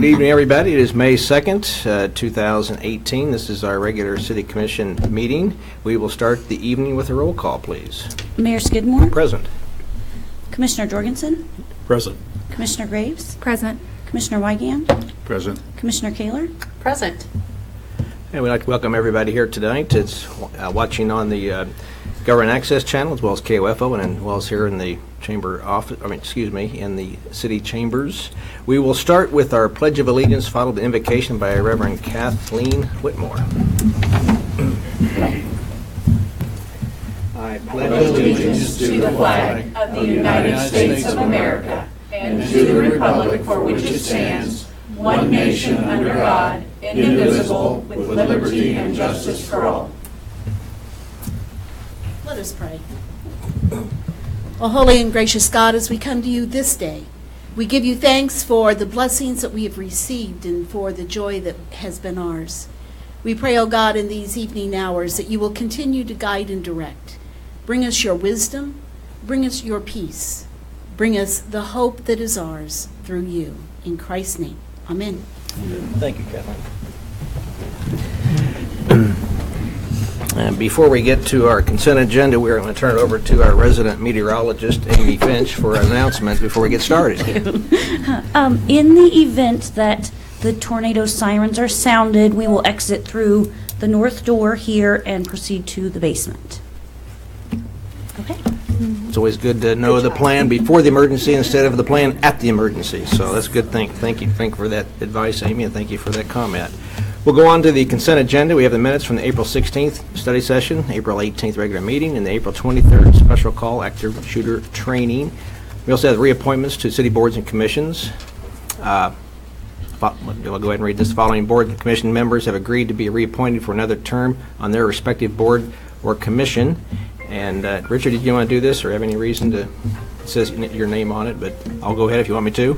Good evening, everybody. It is May 2nd, 2018. This is our regular City Commission meeting. We will start the evening with a roll call, please. Mayor Skidmore. Present. Commissioner Jorgensen. Present. Commissioner Graves. Present. Commissioner Wygand. Present. Commissioner Kaler. Present. And we'd like to welcome everybody here tonight. It's watching on the Government Access Channel, as well as KOFO, and as well as here in the chamber office, in the city chambers. We will start with our Pledge of Allegiance, followed the invocation by Reverend Kathleen Whitmore. I pledge allegiance to the flag of the United States of America and to the republic for which it stands, one nation under God, indivisible, with liberty and justice for all. Let us pray. Oh, holy and gracious God, as we come to you this day, we give you thanks for the blessings that we have received and for the joy that has been ours. We pray, oh God, in these evening hours that you will continue to guide and direct. Bring us your wisdom, bring us your peace, bring us the hope that is ours through you. In Christ's name, amen. Thank you, Kathleen. And before we get to our consent agenda, we're going to turn it over to our resident meteorologist, Amy Finch, for an announcement before we get started. In the event that the tornado sirens are sounded, we will exit through the north door here and proceed to the basement. Okay. It's always good to know the plan before the emergency instead of the plan at the emergency. So that's a good thing. Thank you. Thank you for that advice, Amy, and thank you for that comment. We'll go on to the consent agenda. We have the minutes from the April 16th study session, April 18th regular meeting, and the April 23rd special call active shooter training. We also have reappointments to city boards and commissions. We'll go ahead and read this. The following board and commission members have agreed to be reappointed for another term on their respective board or commission. And Richard, did you want to do this or have any reason to? It says your name on it, but I'll go ahead if you want me to.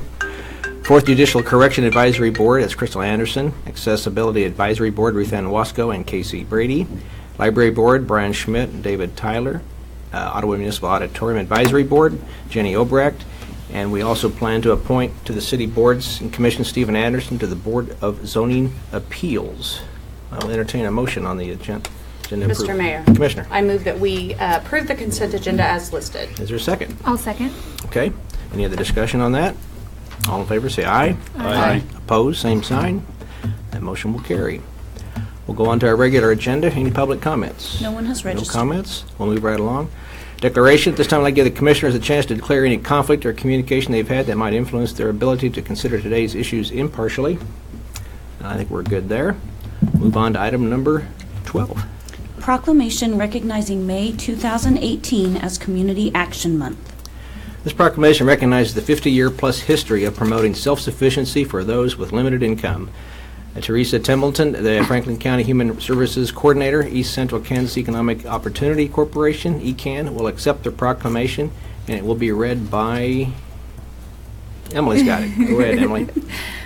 4th Judicial Correction Advisory Board, that's Crystal Anderson. Accessibility Advisory Board, Ruth Ann Wasco and Casey Brady. Library Board, Brian Schmidt and David Tyler. Ottawa Municipal Auditorium Advisory Board, Jenny Obrecht. And we also plan to appoint to the city boards and commissions Stephen Anderson to the Board of Zoning Appeals. I'll entertain a motion on the agenda. Mr. Mayor. Commissioner. I move that we approve the consent agenda as listed. Is there a second? I'll second. Okay. Any other discussion on that? All in favor say aye. Aye. Opposed, same sign. That motion will carry. We'll go on to our regular agenda. Any public comments? No one has registered. No comments? We'll move right along. Declaration. At this time, I'd like to give the commissioners a chance to declare any conflict or communication they've had that might influence their ability to consider today's issues impartially. I think we're good there. Move on to item number 12. Proclamation recognizing May 2018 as Community Action Month. This proclamation recognizes the 50-year-plus history of promoting self-sufficiency for those with limited income. Teresa Templeton, the Franklin County Human Services Coordinator, East Central Kansas Economic Opportunity Corporation, ECAN, will accept the proclamation, and it will be read by... Emily's got it. Go ahead, Emily.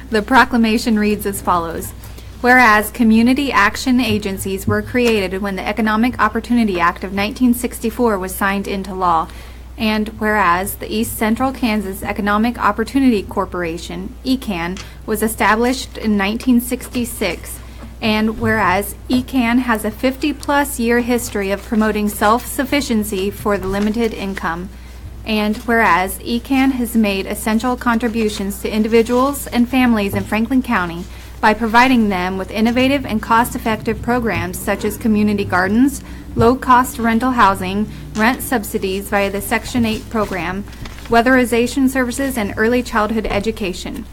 The proclamation reads as follows. Whereas community action agencies were created when the Economic Opportunity Act of 1964 was signed into law, and whereas the East Central Kansas Economic Opportunity Corporation, ECAN, was established in 1966, and whereas ECAN has a 50-plus year history of promoting self-sufficiency for the limited income, and whereas ECAN has made essential contributions to individuals and families in Franklin County by providing them with innovative and cost-effective programs such as community gardens, low-cost rental housing, rent subsidies via the Section 8 program, weatherization services, and early childhood education.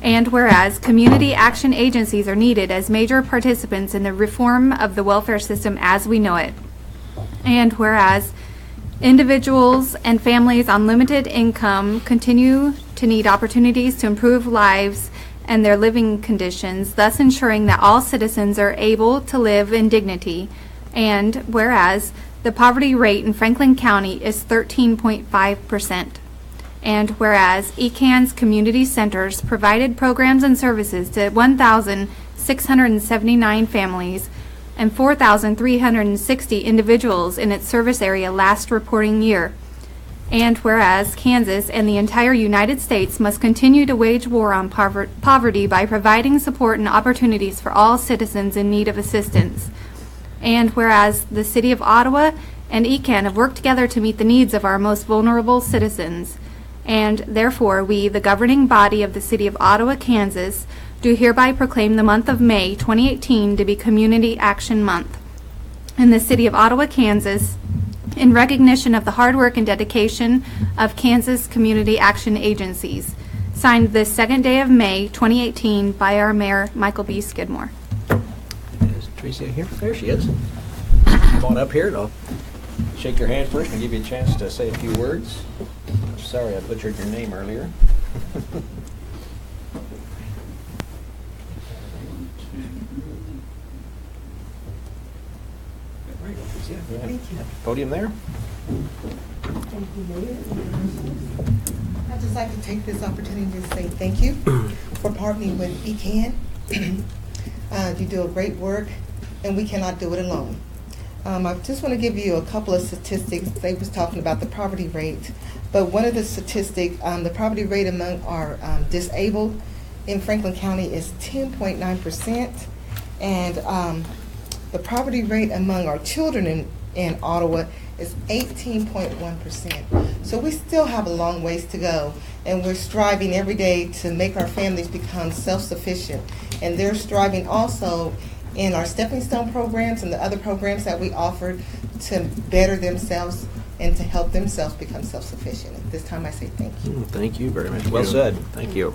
And whereas community action agencies are needed as major participants in the reform of the welfare system as we know it. And whereas individuals and families on limited income continue to need opportunities to improve lives and their living conditions, thus ensuring that all citizens are able to live in dignity. And whereas the poverty rate in Franklin County is 13.5%. And whereas ECAN's community centers provided programs and services to 1,679 families and 4,360 individuals in its service area last reporting year. And whereas Kansas and the entire United States must continue to wage war on poverty by providing support and opportunities for all citizens in need of assistance. And whereas the City of Ottawa and ECAN have worked together to meet the needs of our most vulnerable citizens. And therefore, we, the governing body of the City of Ottawa, Kansas, do hereby proclaim the month of May 2018 to be Community Action Month. In the City of Ottawa, Kansas, in recognition of the hard work and dedication of Kansas community action agencies. Signed this second day of May 2018 by our Mayor, Michael B. Skidmore. Is Tracy here? There she is. Come on up here and I'll shake your hand first and give you a chance to say a few words. I'm sorry I butchered your name earlier. Thank you. Podium there. Thank you, Mayor. I'd just like to take this opportunity to say thank you for partnering with ECAN. You do a great work, and we cannot do it alone. I just want to give you a couple of statistics. They was talking about the poverty rate, but one of the statistics, the poverty rate among our disabled in Franklin County is 10.9%, and the poverty rate among our children in Ottawa is 18.1%. So we still have a long ways to go, and we're striving every day to make our families become self-sufficient. And they're striving also in our stepping stone programs and the other programs that we offer to better themselves and to help themselves become self-sufficient. At this time I say thank you. Thank you very much. Well said. Thank you.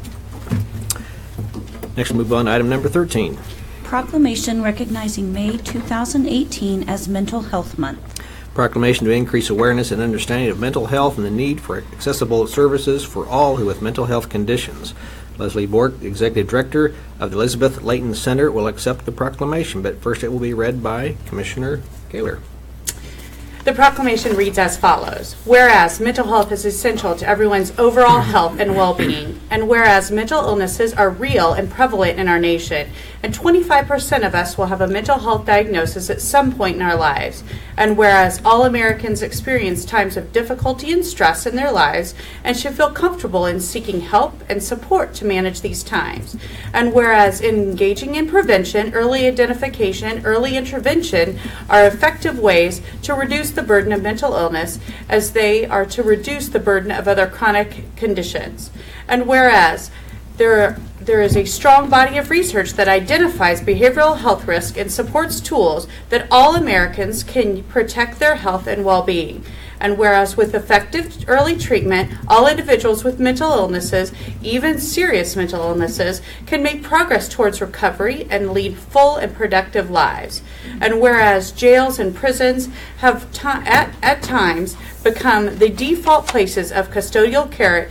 Next, we'll move on to item number 13. Proclamation recognizing May 2018 as Mental Health Month. Proclamation to increase awareness and understanding of mental health and the need for accessible services for all who with mental health conditions. Leslie Bork, Executive Director of the Elizabeth Layton Center, will accept the proclamation, but first it will be read by Commissioner Gaylor. The proclamation reads as follows. Whereas mental health is essential to everyone's overall health and well-being, and whereas mental illnesses are real and prevalent in our nation, and 25% of us will have a mental health diagnosis at some point in our lives, and whereas all Americans experience times of difficulty and stress in their lives and should feel comfortable in seeking help and support to manage these times, and whereas engaging in prevention, early identification, early intervention are effective ways to reduce the burden of mental illness as they are to reduce the burden of other chronic conditions. And whereas there is a strong body of research that identifies behavioral health risk and supports tools that all Americans can protect their health and well-being. And whereas with effective early treatment, all individuals with mental illnesses, even serious mental illnesses, can make progress towards recovery and lead full and productive lives. And whereas jails and prisons have at times become the default places of custodial care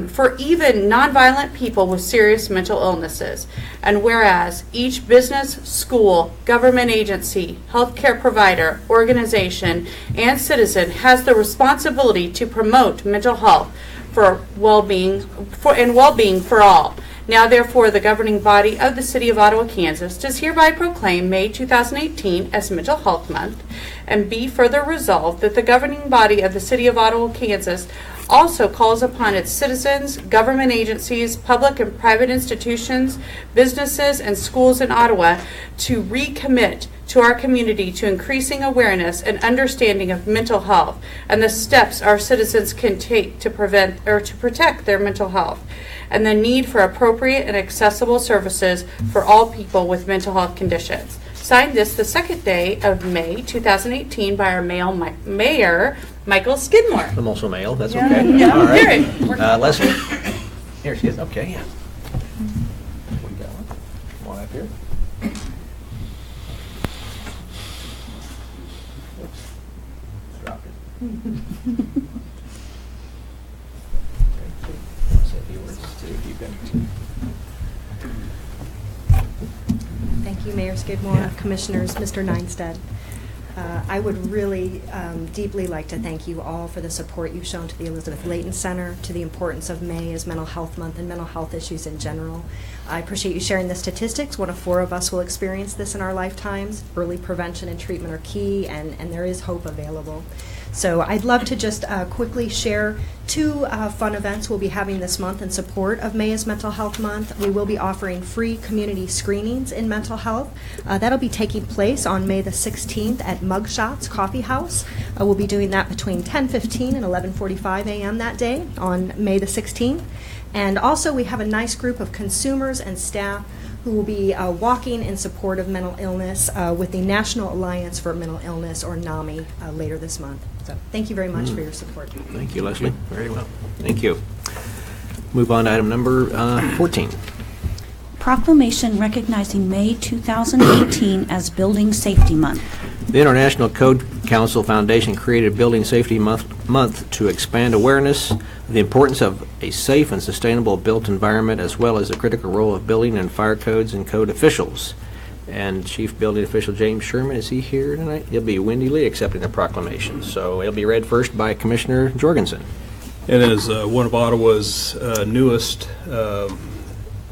for even nonviolent people with serious mental illnesses. And whereas each business, school, government agency, healthcare provider, organization, and citizen has the responsibility to promote mental health for well-being for all. Now, therefore, the governing body of the City of Ottawa, Kansas, does hereby proclaim May 2018 as Mental Health Month, and be further resolved that the governing body of the City of Ottawa, Kansas, also calls upon its citizens, government agencies, public and private institutions, businesses, and schools in Ottawa to recommit to our community to increasing awareness and understanding of mental health and the steps our citizens can take to prevent or to protect their mental health, and the need for appropriate and accessible services for all people with mental health conditions. Signed this the second day of May 2018 by our Mayor, Michael Skidmore. I'm also male. That's okay. Yeah. All right. Here. Leslie? Here she is. Okay, yeah. We got one. Come on up here. Oops. Dropped it. Okay. Say a few words too, if you've got to. Thank you, Mayor Skidmore, Commissioners, Mr. Neinstead. I would really deeply like to thank you all for the support you've shown to the Elizabeth Layton Center, to the importance of May as Mental Health Month and mental health issues in general. I appreciate you sharing the statistics. 1 of 4 of us will experience this in our lifetimes. Early prevention and treatment are key, and there is hope available. So I'd love to just quickly share two fun events we'll be having this month in support of May is Mental Health Month. We will be offering free community screenings in mental health. That'll be taking place on May the 16th at Mugshots Coffee House. We'll be doing that between 10:15 and 11:45 a.m. that day on May the 16th. And also we have a nice group of consumers and staff who will be walking in support of mental illness with the National Alliance for Mental Illness, or NAMI, later this month. So thank you very much for your support. Thank you, Leslie. Very well. Thank you. Move on to item number 14. Proclamation recognizing May 2018 as Building Safety Month. The International Code Council Foundation created Building Safety Month to expand awareness of the importance of a safe and sustainable built environment, as well as the critical role of building and fire codes and code officials. And Chief Building Official James Sherman, is he here tonight? He'll be Wendy Lee accepting the proclamation. So it'll be read first by Commissioner Jorgensen. And as one of Ottawa's newest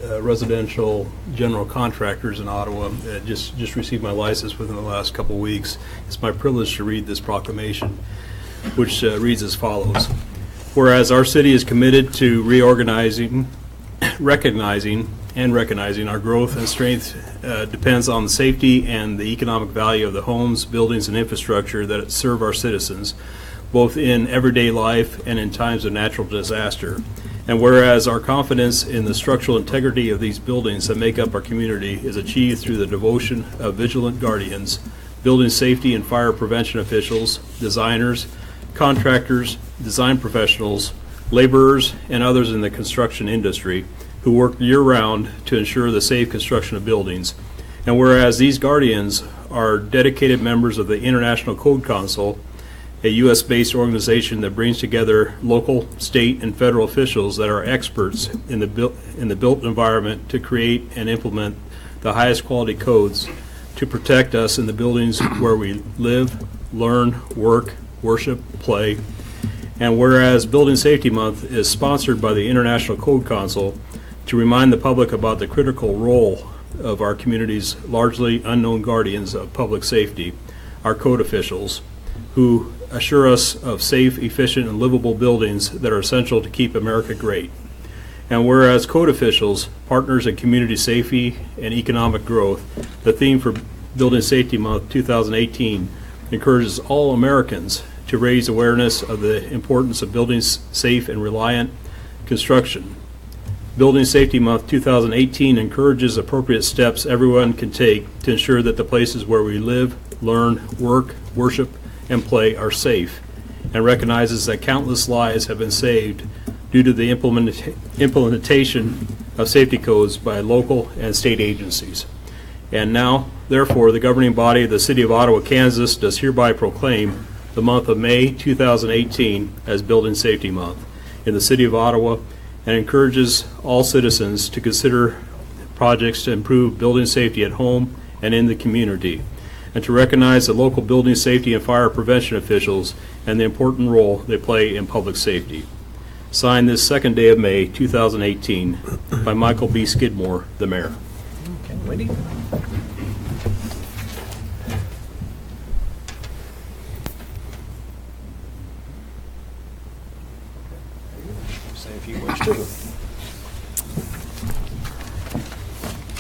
residential general contractors in Ottawa, just received my license within the last couple of weeks, it's my privilege to read this proclamation, which reads as follows. Whereas our city is committed to recognizing our growth and strength depends on the safety and the economic value of the homes, buildings, and infrastructure that serve our citizens, both in everyday life and in times of natural disaster. And whereas our confidence in the structural integrity of these buildings that make up our community is achieved through the devotion of vigilant guardians, building safety and fire prevention officials, designers, contractors, design professionals, laborers, and others in the construction industry who work year-round to ensure the safe construction of buildings. And whereas these guardians are dedicated members of the International Code Council, a U.S.-based organization that brings together local, state, and federal officials that are experts in the built environment to create and implement the highest quality codes to protect us in the buildings where we live, learn, work, worship, play. And whereas Building Safety Month is sponsored by the International Code Council to remind the public about the critical role of our community's largely unknown guardians of public safety, our code officials, who assure us of safe, efficient, and livable buildings that are essential to keep America great. And whereas code officials, partners in community safety and economic growth, the theme for Building Safety Month 2018 encourages all Americans to raise awareness of the importance of building safe and reliant construction. Building Safety Month 2018 encourages appropriate steps everyone can take to ensure that the places where we live, learn, work, worship, and play are safe, and recognizes that countless lives have been saved due to the implementation of safety codes by local and state agencies. And now, therefore, the governing body of the City of Ottawa, Kansas does hereby proclaim the month of May 2018 as Building Safety Month in the City of Ottawa, and encourages all citizens to consider projects to improve building safety at home and in the community, and to recognize the local building safety and fire prevention officials and the important role they play in public safety. Signed this second day of May 2018 by Michael B. Skidmore, the Mayor. Okay, Wendy. Say a few words too.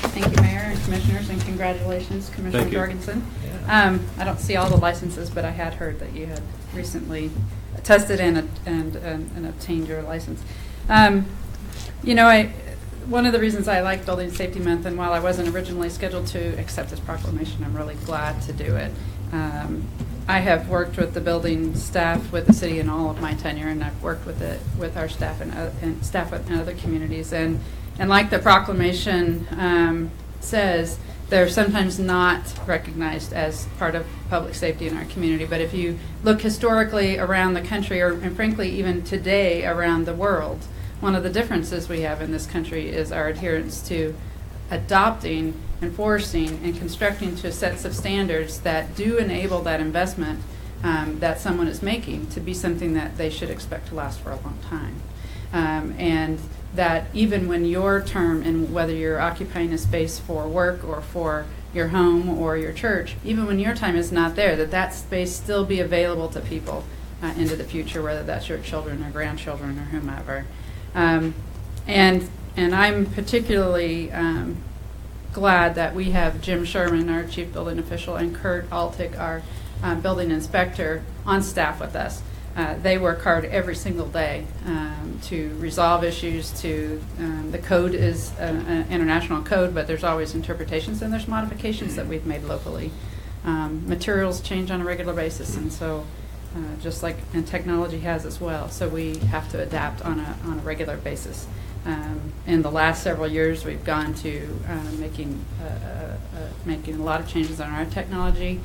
Thank you, Mayor and Commissioners, and congratulations, Commissioner Thank you. Jorgensen. I don't see all the licenses, but I had heard that you had recently tested and obtained your license. One of the reasons I like Building Safety Month, and while I wasn't originally scheduled to accept this proclamation, I'm really glad to do it. I have worked with the building staff with the city in all of my tenure, and I've worked with our staff and staff in other communities. And like the proclamation says, they're sometimes not recognized as part of public safety in our community. But if you look historically around the country, and frankly even today around the world, one of the differences we have in this country is our adherence to adopting, enforcing, and constructing to sets of standards that do enable that investment that someone is making to be something that they should expect to last for a long time. And that even when your term, and whether you're occupying a space for work or for your home or your church, even when your time is not there, that space still be available to people into the future, whether that's your children or grandchildren or whomever. And I'm particularly glad that we have Jim Sherman, our chief building official, and Kurt Altig, our building inspector, on staff with us. They work hard every single day to resolve issues. The code is an international code, but there's always interpretations and there's modifications that we've made locally. Materials change on a regular basis, and so just like and technology has as well. So we have to adapt on a regular basis. In the last several years, we've gone to making a lot of changes on our technology,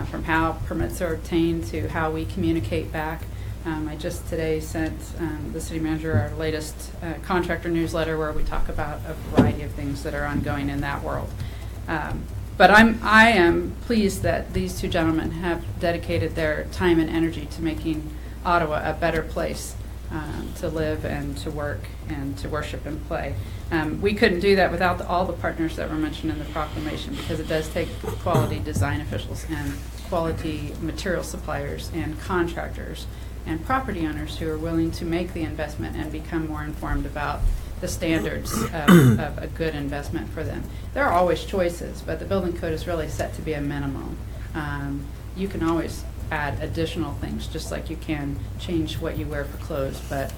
from how permits are obtained to how we communicate back. I just today sent the city manager our latest contractor newsletter where we talk about a variety of things that are ongoing in that world. But I am pleased that these two gentlemen have dedicated their time and energy to making Ottawa a better place to live and to work and to worship and play. We couldn't do that without all the partners that were mentioned in the proclamation, because it does take quality design officials and quality material suppliers and contractors and property owners who are willing to make the investment and become more informed about the standards of a good investment for them. There are always choices, but the building code is really set to be a minimum. You can always add additional things, just like you can change what you wear for clothes, but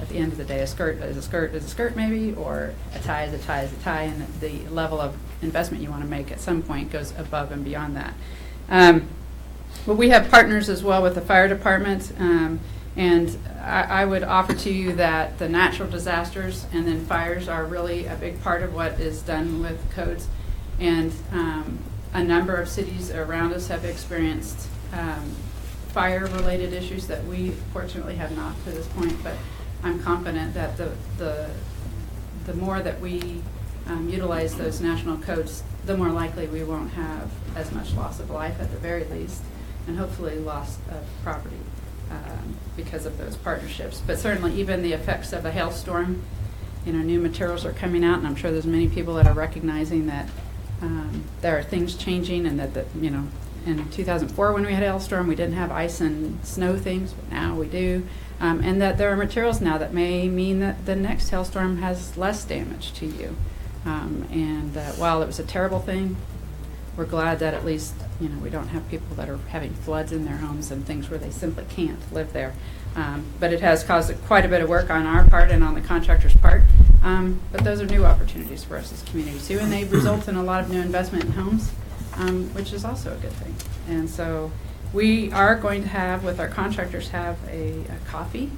at the end of the day, a skirt is a skirt is a skirt maybe, or a tie is a tie is a tie, and the level of investment you want to make at some point goes above and beyond that. But we have partners as well with the fire department, and I would offer to you that the natural disasters and then fires are really a big part of what is done with codes, and a number of cities around us have experienced fire-related issues that we fortunately have not to this point, but I'm confident that the more that we utilize those national codes, the more likely we won't have as much loss of life at the very least, and hopefully loss of property because of those partnerships. But certainly even the effects of a hailstorm, new materials are coming out, and I'm sure there's many people that are recognizing that there are things changing, and that in 2004 when we had a hailstorm, we didn't have ice and snow things, but now we do. And that there are materials now that may mean that the next hailstorm has less damage to you. And while it was a terrible thing, we're glad that at least we don't have people that are having floods in their homes and things where they simply can't live there. But it has caused quite a bit of work on our part and on the contractor's part. But those are new opportunities for us as a community too, and they result in a lot of new investment in homes, which is also a good thing. And so we are going to have, with our contractors, have a coffee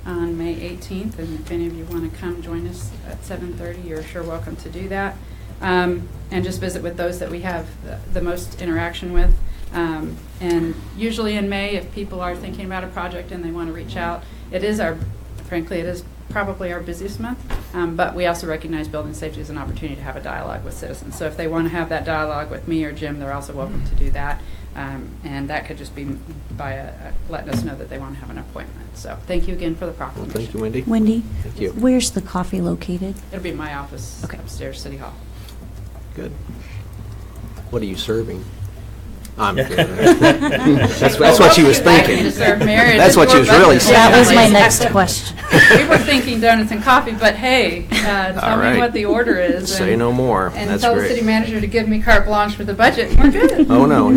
on May 18th, and if any of you want to come join us at 7:30, you're sure welcome to do that. And just visit with those that we have the most interaction with. And usually in May, if people are thinking about a project and they want to reach out, it is probably our busiest month, but we also recognize building safety as an opportunity to have a dialogue with citizens. So if they want to have that dialogue with me or Jim, they're also welcome to do that. And that could just be by letting us know that they want to have an appointment. So thank you again for the proclamation. Thank you, Wendy. Wendy? Thank you. Where's the coffee located? It'll be in my office Okay. upstairs, City Hall. Good. What are you serving? I'm good. That's what she was thinking. That's what she was really saying. That was my next question. We were thinking donuts and coffee, but hey, tell me what the order is. Say no more. And That's tell great. the city manager to give me carte blanche for the budget. We're good. Oh, no.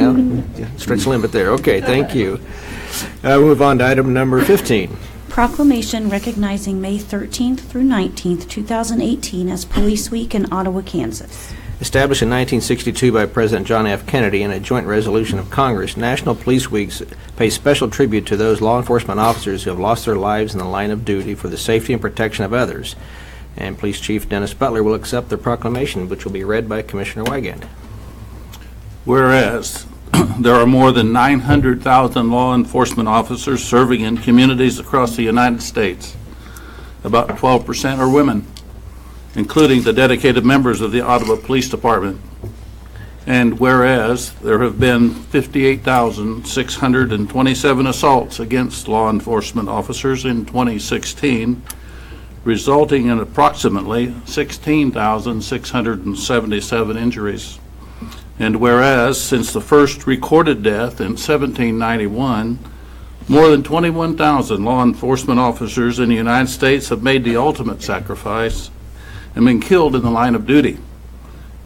Stretch the limit there. Okay, thank you. We'll move on to item number 15. Proclamation recognizing May 13th through 19th, 2018 as Police Week in Ottawa, Kansas. Established in 1962 by President John F. Kennedy in a joint resolution of Congress, National Police Weeks pay special tribute to those law enforcement officers who have lost their lives in the line of duty for the safety and protection of others. And Police Chief Dennis Butler will accept the proclamation, which will be read by Commissioner Wygand. Whereas there are more than 900,000 law enforcement officers serving in communities across the United States. About 12% are women, including the dedicated members of the Ottawa Police Department. And whereas there have been 58,627 assaults against law enforcement officers in 2016, resulting in approximately 16,677 injuries. And whereas since the first recorded death in 1791, More than 21,000 law enforcement officers in the United States have made the ultimate sacrifice and been killed in the line of duty,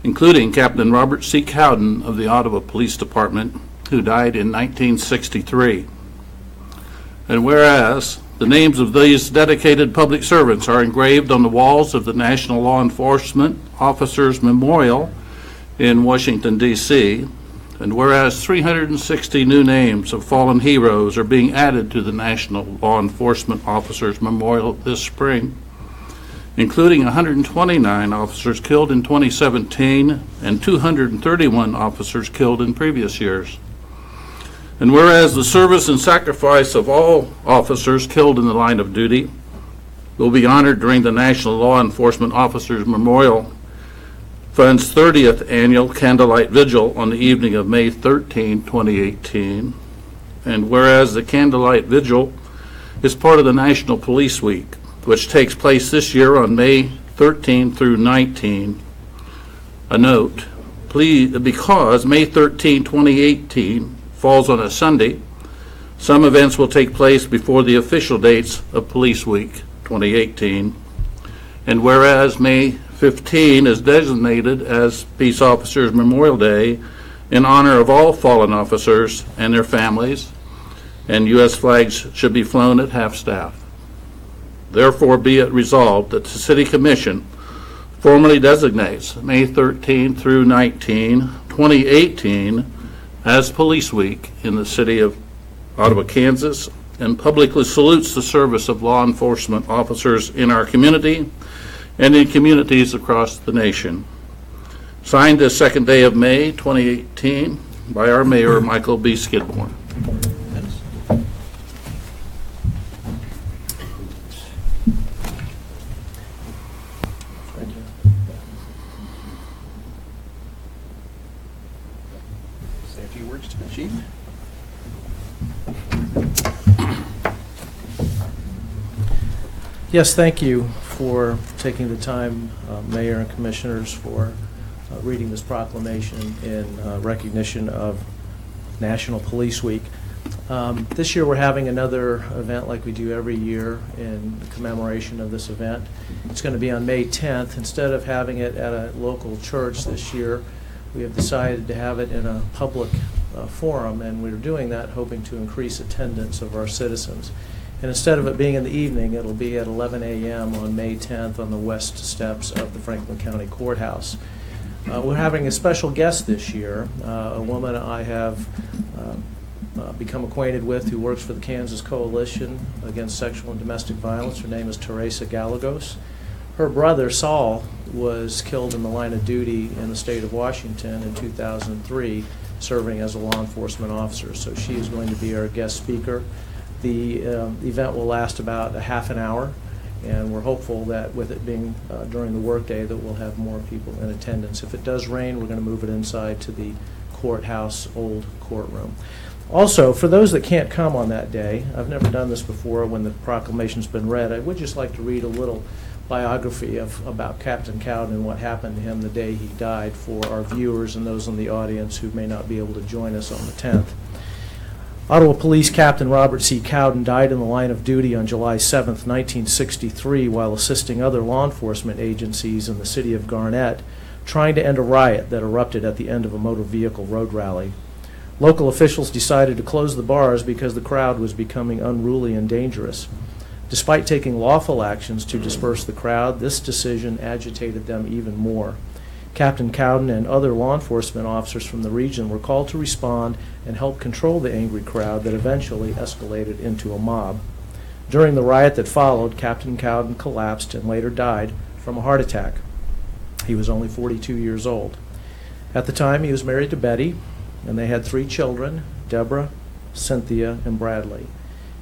including Captain Robert C. Cowden of the Ottawa Police Department, who died in 1963. And whereas the names of these dedicated public servants are engraved on the walls of the National Law Enforcement Officers Memorial in Washington, D.C., and whereas 360 new names of fallen heroes are being added to the National Law Enforcement Officers Memorial this spring, including 129 officers killed in 2017 and 231 officers killed in previous years. And whereas the service and sacrifice of all officers killed in the line of duty will be honored during the National Law Enforcement Officers Memorial Fund's 30th Annual Candlelight Vigil on the evening of May 13, 2018. And whereas the Candlelight Vigil is part of the National Police Week, which takes place this year on May 13 through 19. A note, please, because May 13, 2018 falls on a Sunday, some events will take place before the official dates of Police Week 2018. And whereas May 15 is designated as Peace Officers Memorial Day in honor of all fallen officers and their families, and U.S. flags should be flown at half-staff. Therefore, be it resolved that the City Commission formally designates May 13 through 19, 2018 as Police Week in the city of Ottawa, Kansas, and publicly salutes the service of law enforcement officers in our community and in communities across the nation. Signed this second day of May 2018 by our Mayor, Michael B. Skidmore. Say a few words to the Chief. Yes, thank you for taking the time, Mayor and Commissioners, for reading this proclamation in recognition of National Police Week. This year we're having another event like we do every year in commemoration of this event. It's going to be on May 10th. Instead of having it at a local church this year, we have decided to have it in a public forum, and we're doing that hoping to increase attendance of our citizens. And instead of it being in the evening, it'll be at 11 a.m. on May 10th on the west steps of the Franklin County Courthouse. We're having a special guest this year, a woman I have become acquainted with who works for the Kansas Coalition Against Sexual and Domestic Violence. Her name is Teresa Gallegos. Her brother, Saul, was killed in the line of duty in the state of Washington in 2003, serving as a law enforcement officer. So she is going to be our guest speaker. The event will last about a half an hour, and we're hopeful that with it being during the workday that we'll have more people in attendance. If it does rain, we're going to move it inside to the courthouse old courtroom. Also, for those that can't come on that day, I've never done this before when the proclamation's been read, I would just like to read a little biography about Captain Cowden and what happened to him the day he died for our viewers and those in the audience who may not be able to join us on the 10th. Ottawa Police Captain Robert C. Cowden died in the line of duty on July 7, 1963, while assisting other law enforcement agencies in the city of Garnett trying to end a riot that erupted at the end of a motor vehicle road rally. Local officials decided to close the bars because the crowd was becoming unruly and dangerous. Despite taking lawful actions to disperse the crowd, this decision agitated them even more. Captain Cowden and other law enforcement officers from the region were called to respond and help control the angry crowd that eventually escalated into a mob. During the riot that followed, Captain Cowden collapsed and later died from a heart attack. He was only 42 years old. At the time, he was married to Betty, and they had 3 children, Deborah, Cynthia, and Bradley.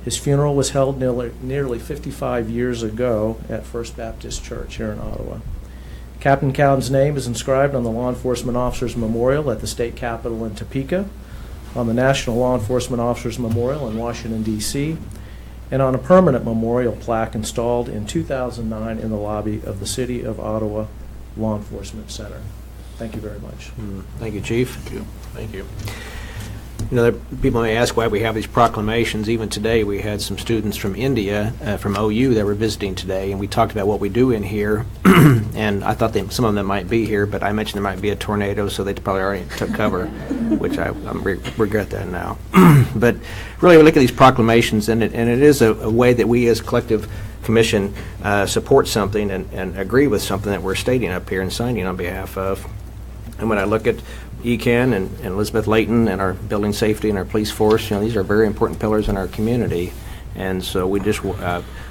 His funeral was held nearly 55 years ago at First Baptist Church here in Ottawa. Captain Cowden's name is inscribed on the Law Enforcement Officers Memorial at the state capitol in Topeka, on the National Law Enforcement Officers Memorial in Washington, D.C., and on a permanent memorial plaque installed in 2009 in the lobby of the City of Ottawa Law Enforcement Center. Thank you very much. Thank you, Chief. Thank you. People may ask why we have these proclamations. Even today, we had some students from India, from OU, that were visiting today, and we talked about what we do in here. And I thought some of them might be here, but I mentioned there might be a tornado, so they probably already took cover, which I regret that now. But really, we look at these proclamations, and it is a way that we as collective commission support something and agree with something that we're stating up here and signing on behalf of. And when I look at ECAN and Elizabeth Layton and our building safety and our police force, these are very important pillars in our community. And so we just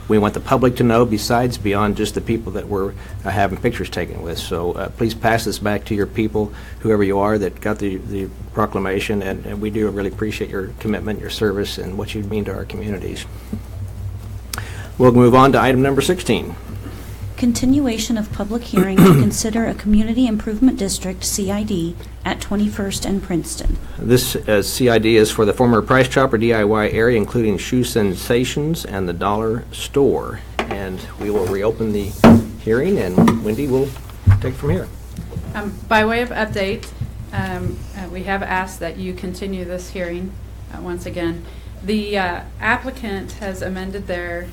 we want the public to know, beyond just the people that we're having pictures taken with. So please pass this back to your people, whoever you are that got the proclamation, and we do really appreciate your commitment, your service, and what you mean to our communities. We'll move on to item number 16. Continuation of public hearing to consider a Community Improvement District, CID, at 21st and Princeton. This CID is for the former Price Chopper DIY area, including Shoe Sensations and the Dollar Store. And we will reopen the hearing, and Wendy will take it from here. By way of update, we have asked that you continue this hearing once again. The applicant has amended their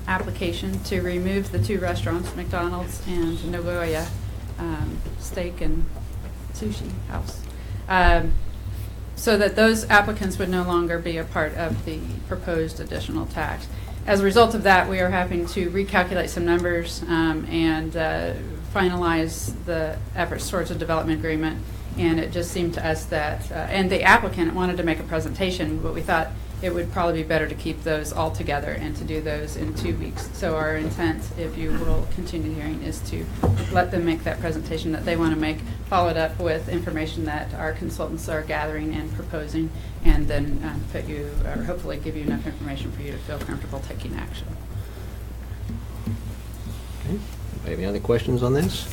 application to remove the two restaurants, McDonald's and Nagoya Steak and Sushi House, so that those applicants would no longer be a part of the proposed additional tax. As a result of that, we are having to recalculate some numbers and finalize the efforts towards a development agreement. And it just seemed to us that, and the applicant wanted to make a presentation, but we thought it would probably be better to keep those all together and to do those in 2 weeks. So our intent, if you will continue the hearing, is to let them make that presentation that they want to make, followed up with information that our consultants are gathering and proposing, and then put you, or hopefully give you enough information for you to feel comfortable taking action. Okay. Any other questions on this?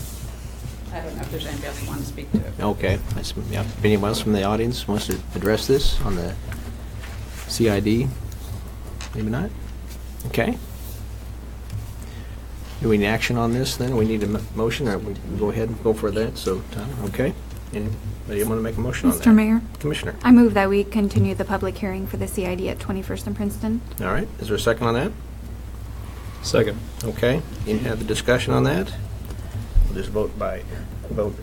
I don't know if there's anybody else who wants to speak to it. Okay. If anyone else from the audience wants to address this on the CID? Maybe not? Okay. Do we need action on this then? We need a motion, or we can go ahead and go for that? So, Tyler, okay. Anybody want to make a motion on that? Mr. Mayor? Commissioner. I move that we continue the public hearing for the CID at 21st and Princeton. All right. Is there a second on that? Second. Okay. Any other discussion on that? We'll just vote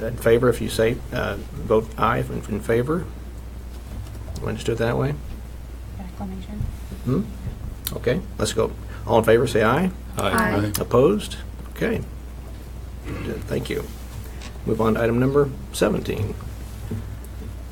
in favor if you say, vote aye in favor. You want to just do it that way? Acclamation. Okay, let's go. All in favor, say aye. Aye. Opposed? Okay. Good, thank you. Move on to item number 17.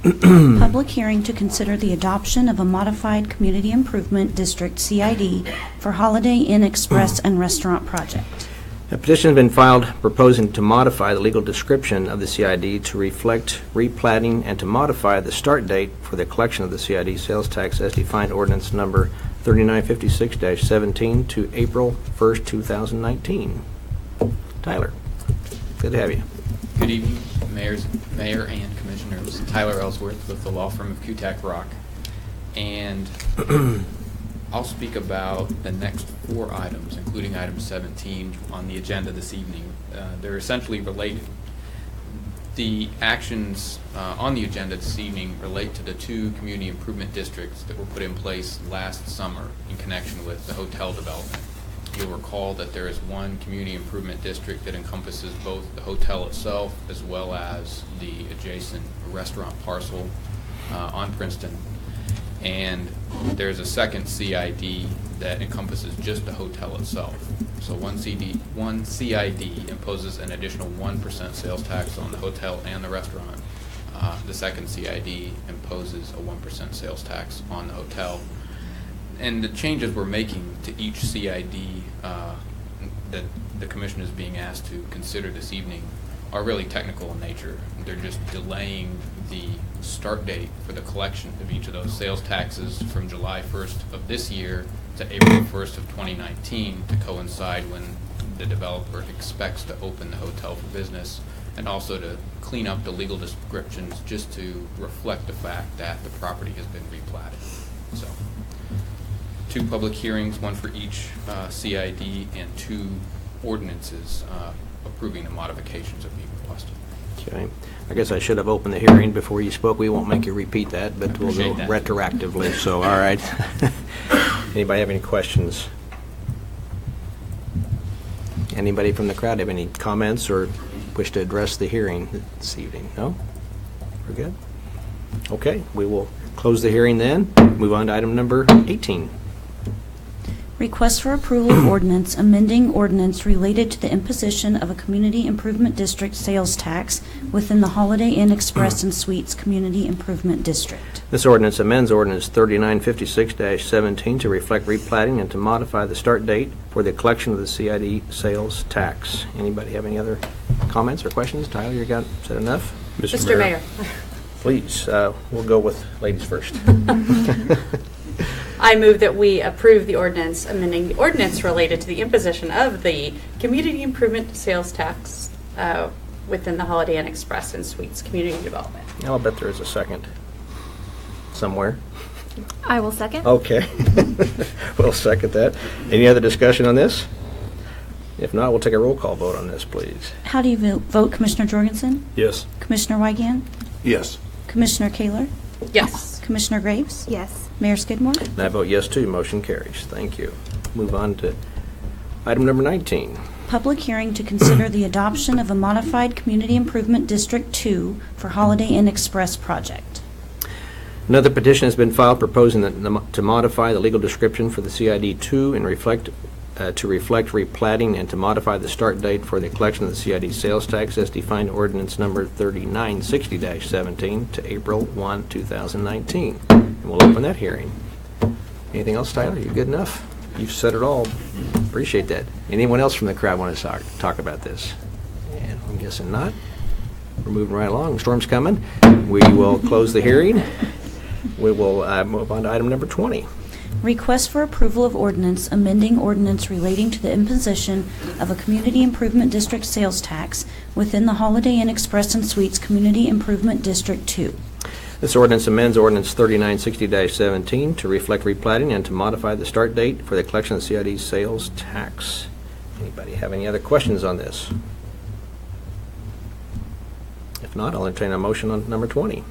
Public hearing to consider the adoption of a modified Community Improvement District, CID, for Holiday Inn Express and Restaurant Project. A petition has been filed proposing to modify the legal description of the CID to reflect replatting and to modify the start date for the collection of the CID sales tax as defined ordinance number 3956-17 to April 1st, 2019. Tyler, good to have you. Good evening, Mayor and Commissioners. Tyler Ellsworth with the law firm of Kutak Rock. And I'll speak about the next 4 items, including item 17 on the agenda this evening. They're essentially related. The actions on the agenda this evening relate to the 2 community improvement districts that were put in place last summer in connection with the hotel development. You'll recall that there is one community improvement district that encompasses both the hotel itself as well as the adjacent restaurant parcel on Princeton. And there's a second CID that encompasses just the hotel itself. So one CID imposes an additional 1% sales tax on the hotel and the restaurant. The second CID imposes a 1% sales tax on the hotel. And the changes we're making to each CID that the Commission is being asked to consider this evening are really technical in nature. They're just delaying the start date for the collection of each of those sales taxes from July 1st of this year to April 1st of 2019 to coincide when the developer expects to open the hotel for business, and also to clean up the legal descriptions just to reflect the fact that the property has been replatted. So, 2 public hearings, 1 for each CID, and 2 ordinances approving the modifications that we requested. Okay. I guess I should have opened the hearing before you spoke. We won't make you repeat that, but we'll go Appreciate that. retroactively, so, all right. Anybody have any questions? Anybody from the crowd have any comments or wish to address the hearing this evening? No? We're good? Okay, we will close the hearing then. Move on to item number 18. Request for approval of ordinance amending ordinance related to the imposition of a community improvement district sales tax within the Holiday Inn Express and Suites Community Improvement District. This ordinance amends Ordinance 3956-17 to reflect replatting and to modify the start date for the collection of the CID sales tax. Anybody have any other comments or questions? Tyler, you got said enough? Mr. Mayor. Please, we'll go with ladies first. I move that we approve the ordinance amending the ordinance related to the imposition of the community improvement sales tax within the Holiday Inn Express and Suites Community Development. I'll bet there is a second somewhere. I will second. Okay. We'll second that. Any other discussion on this? If not, we'll take a roll call vote on this, please. How do you vote, Commissioner Jorgensen? Yes. Commissioner Wygant? Yes. Commissioner Kaler? Yes. Commissioner Graves? Yes. Mayor Skidmore? And I vote yes, too. Motion carries. Thank you. Move on to item number 19. Public hearing to consider the adoption of a modified Community Improvement District 2 for Holiday Inn Express project. Another petition has been filed proposing to modify the legal description for the CID 2 and to reflect replatting and to modify the start date for the collection of the CID sales tax as defined in ordinance number 3960-17 to April 1, 2019. And we'll open that hearing. Anything else, Tyler? You good enough? You've said it all. Appreciate that. Anyone else from the crowd want to talk about this? And I'm guessing not. We're moving right along. Storm's coming. We will close the hearing. We will move on to item number 20. Request for approval of ordinance amending ordinance relating to the imposition of a Community Improvement District sales tax within the Holiday Inn Express and Suites Community Improvement District 2. This ordinance amends Ordinance 3960-17 to reflect replatting and to modify the start date for the collection of CID sales tax. Anybody have any other questions on this? If not, I'll entertain a motion on number 20.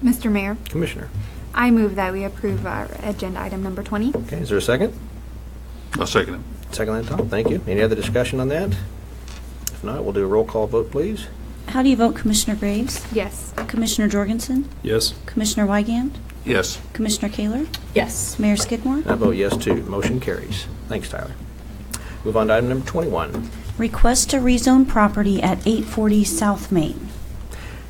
Mr. Mayor, Commissioner. I move that we approve our agenda item number 20. Okay, is there a second? I'll second it. Second on top, thank you. Any other discussion on that? If not, we'll do a roll call vote, please. How do you vote, Commissioner Graves? Yes. Commissioner Jorgensen? Yes. Commissioner Wygant? Yes. Commissioner Kaler? Yes. Mayor Skidmore? I vote yes, too. Motion carries. Thanks, Tyler. Move on to item number 21. Request to rezone property at 840 South Main.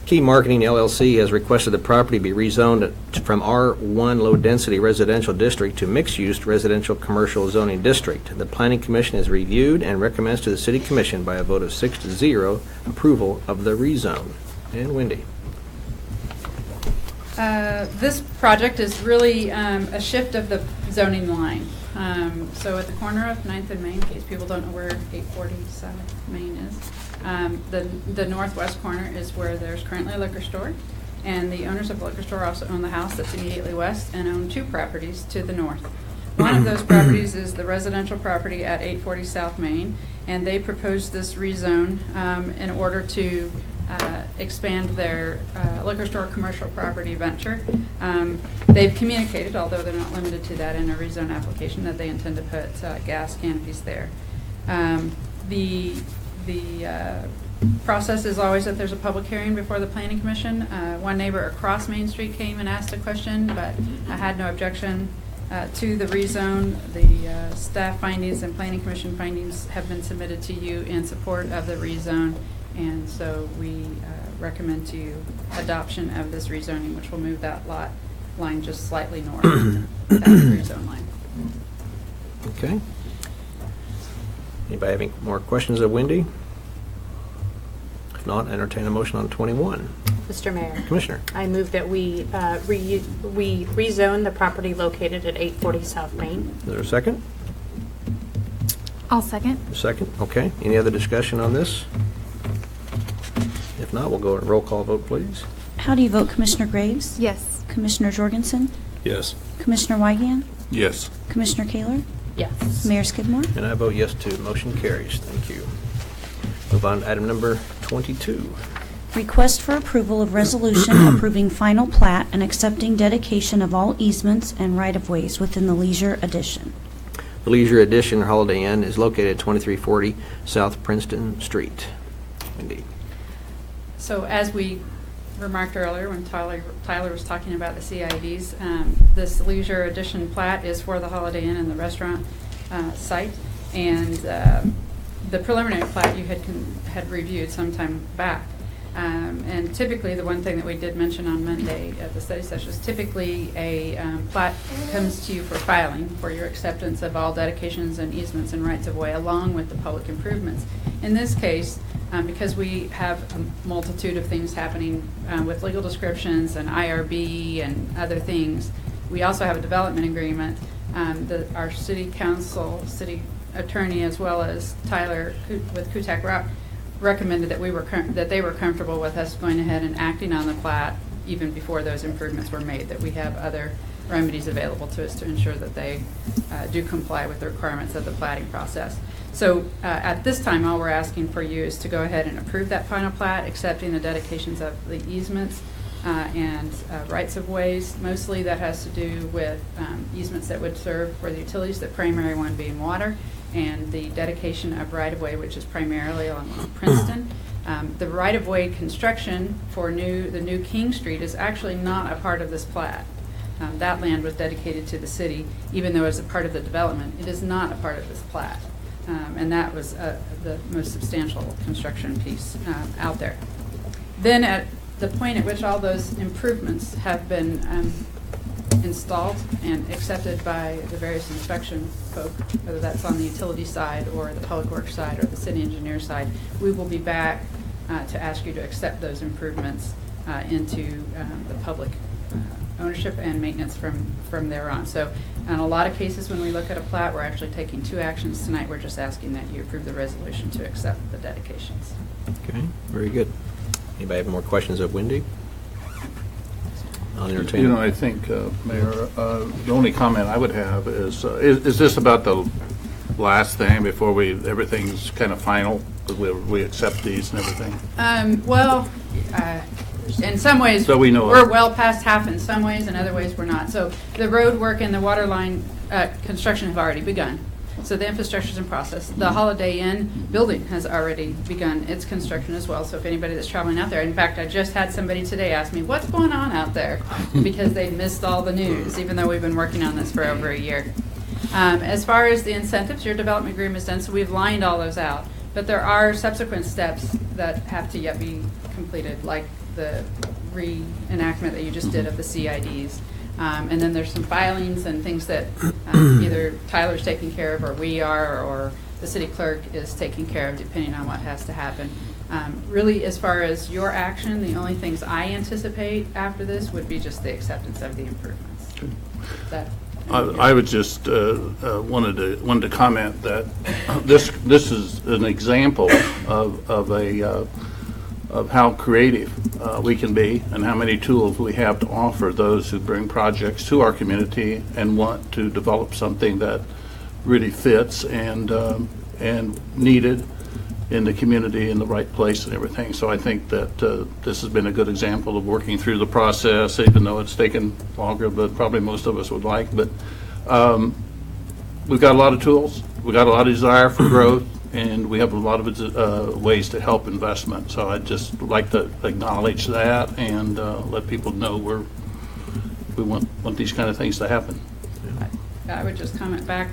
Key Marketing LLC has requested the property be rezoned from R1 low-density residential district to mixed-use residential commercial zoning district. The Planning Commission has reviewed and recommends to the City Commission by a vote of 6-0 approval of the rezone. And Wendy. This project is really a shift of the zoning line. So at the corner of 9th and Main, in case people don't know where 840 South Main is, the northwest corner is where there's currently a liquor store, and the owners of the liquor store also own the house that's immediately west and own two properties to the north. One of those properties is the residential property at 840 South Main, and they proposed this rezone in order to expand their liquor store commercial property venture. They've communicated, although they're not limited to that in a rezone application, that they intend to put gas canopies there. The process is always that there's a public hearing before the Planning Commission. One neighbor across Main Street came and asked a question, but I had no objection to the rezone. The staff findings and Planning Commission findings have been submitted to you in support of the rezone, and so we recommend to you adoption of this rezoning, which will move that lot line just slightly north of that rezone line. Okay. Anybody have any more questions of Wendy? If not, entertain a motion on 21. Mr. Mayor. Commissioner. I move that we rezone the property located at 840 South Main. Is there a second? I'll second. A second, okay. Any other discussion on this? If not, we'll go to roll call vote, please. How do you vote, Commissioner Graves? Yes. Commissioner Jorgensen? Yes. Commissioner Wygant? Yes. Commissioner Kaler? Yes. Mayor Skidmore? And I vote yes, too. Motion carries. Thank you. Move on to item number 22. Request for approval of resolution approving final plat and accepting dedication of all easements and right-of-ways within the Leisure Addition. The Leisure Addition Holiday Inn is located at 2340 South Princeton Street. Indeed. So as we remarked earlier when Tyler was talking about the CIDs, this Leisure Addition plat is for the Holiday Inn and the restaurant site. And the preliminary plat you had reviewed some time back. And typically, the one thing that we did mention on Monday at the study session is typically a plat comes to you for filing for your acceptance of all dedications and easements and rights of way along with the public improvements. In this case, because we have a multitude of things happening with legal descriptions and IRB and other things, we also have a development agreement. Our city council, city attorney, as well as Tyler with Kutak Rock, recommended that they were comfortable with us going ahead and acting on the plat even before those improvements were made, that we have other remedies available to us to ensure that they do comply with the requirements of the platting process. So at this time, all we're asking for you is to go ahead and approve that final plat, accepting the dedications of the easements and rights of ways. Mostly that has to do with easements that would serve for the utilities, the primary one being water, and the dedication of right-of-way, which is primarily along Princeton. The right-of-way construction for the new King Street is actually not a part of this plat. That land was dedicated to the city, even though it's a part of the development. It is not a part of this plat. And that was the most substantial construction piece out there. Then at the point at which all those improvements have been installed and accepted by the various inspection folk, whether that's on the utility side or the public works side or the city engineer side, we will be back to ask you to accept those improvements into the public ownership and maintenance from there on. So in a lot of cases when we look at a plat, we're actually taking two actions tonight. We're just asking that you approve the resolution to accept the dedications. Okay, very good. Anybody have more questions of Wendy? I'll entertain. You know, I think, Mayor, the only comment I would have is this about the last thing before everything's kind of final? We accept these and everything? Well, in some ways, so we know we're well past half in some ways, in other ways we're not. So the road work and the water line construction have already begun. So the infrastructure is in process. The Holiday Inn building has already begun its construction as well. So if anybody that's traveling out there, in fact, I just had somebody today ask me, what's going on out there? Because they missed all the news, even though we've been working on this for over a year. As far as the incentives, your development agreement is done, so we've lined all those out. But there are subsequent steps that have to yet be completed, like the reenactment that you just did of the CIDs. And then there's some filings and things that either Tyler's taking care of or we are, or the city clerk is taking care of, depending on what has to happen. Really, as far as your action, the only things I anticipate after this would be just the acceptance of the improvements. I would just wanted to comment that this is an example of how creative we can be and how many tools we have to offer those who bring projects to our community and want to develop something that really fits and needed in the community in the right place and everything. So I think that this has been a good example of working through the process, even though it's taken longer than probably most of us would like. But we've got a lot of tools. We've got a lot of desire for growth. And we have a lot of ways to help investment. So I'd just like to acknowledge that and let people know we want these kind of things to happen. I would just comment back.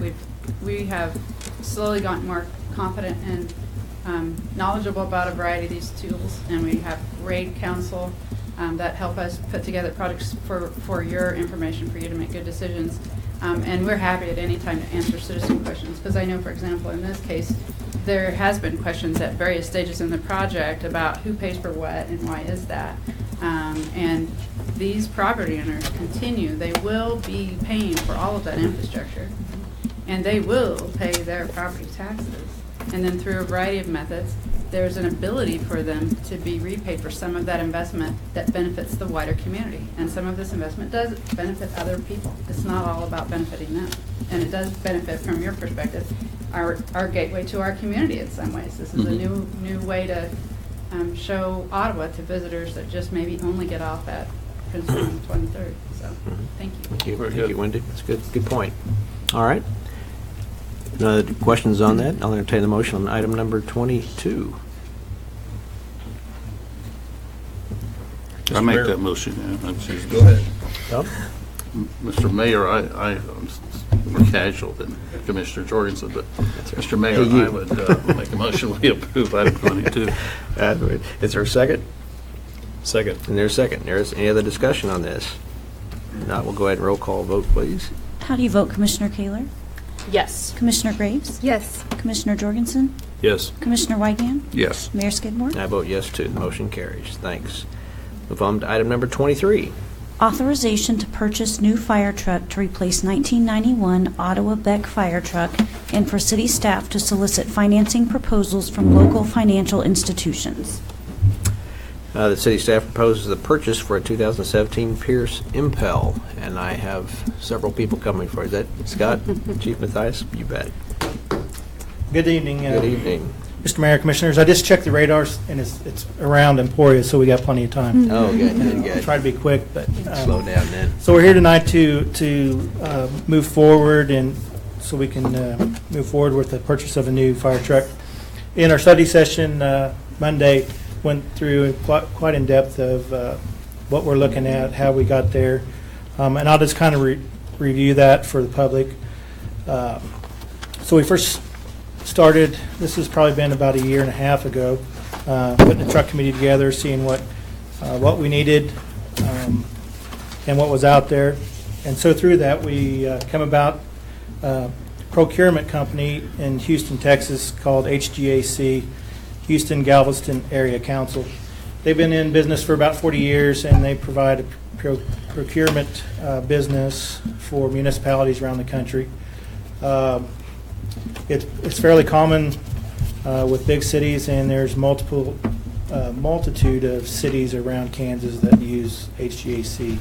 We have slowly gotten more confident and knowledgeable about a variety of these tools, and we have great counsel that help us put together products for your information, for you to make good decisions. And we're happy at any time to answer citizen questions, because I know, for example, in this case, there has been questions at various stages in the project about who pays for what and why is that. And these property owners continue. They will be paying for all of that infrastructure, and they will pay their property taxes. And then through a variety of methods, there's an ability for them to be repaid for some of that investment that benefits the wider community. And some of this investment does benefit other people. It's not all about benefiting them. And it does benefit from your perspective. our gateway to our community in some ways. This is a new way to show Ottawa to visitors that just maybe only get off at Prince William 23rd. So, thank you. Thank you, Wendy. That's good point. All right. No other questions on that? I'll entertain the motion on item number 22. I make that motion. Yeah. Go ahead. Tom? Mr. Mayor, I'm more casual than Commissioner Jorgensen, but Mr. Mayor, Hey, you. I would make a motion we approve item 22. Is there a second? Second. And there's a second. There's any other discussion on this? If not, we'll go ahead and roll call vote, please. How do you vote, Commissioner Kaler? Yes. Commissioner Graves? Yes. Commissioner Jorgensen? Yes. Commissioner Weigand? Yes. Mayor Skidmore? I vote yes, too. The motion carries. Thanks. Move on to item number 23. Authorization to purchase new fire truck to replace 1991 Ottawa Beck fire truck and for city staff to solicit financing proposals from local financial institutions. The city staff proposes the purchase for a 2017 Pierce Impel, and I have several people coming for it. Is that Scott? Chief Mathias? You bet. Good evening. Good evening. Mr. Mayor, Commissioners. I just checked the radars, and it's around Emporia, so we got plenty of time. Oh, good, I'll good. try to be quick, but Slow down then. so we're here tonight to move forward, and so we can move forward with the purchase of a new fire truck. In our study session Monday, went through quite in depth of what we're looking at, how we got there, and I'll just kind of review that for the public. So we first started, this has probably been about a year and a half ago, putting the truck committee together, seeing what we needed and what was out there. And so through that, we come about a procurement company in Houston, Texas called HGAC, Houston Galveston Area Council. They've been in business for about 40 years, and they provide a procurement business for municipalities around the country. It's fairly common with big cities, and there's multitude of cities around Kansas that use HGAC